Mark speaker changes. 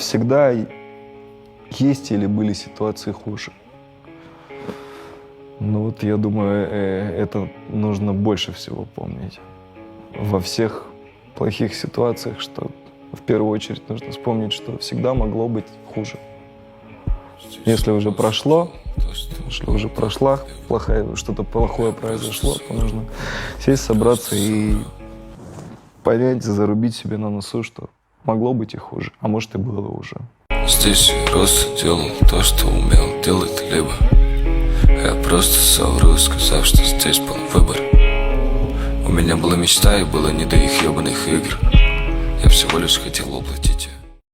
Speaker 1: всегда есть или были ситуации хуже. Ну вот я думаю, это нужно больше всего помнить. Во всех плохих ситуациях, что в первую очередь нужно вспомнить, что всегда могло быть хуже. Если уже прошло, если уже прошла что-то плохое произошло, то нужно сесть, собраться и понять, зарубить себе на носу, что могло быть и хуже, а может и было уже.
Speaker 2: Здесь я рос, делал то, что умел делать либо. Я просто совру, сказав, что здесь был выбор. У меня была мечта и было не до их ебаных игр. Я всего лишь хотел воплотить ее.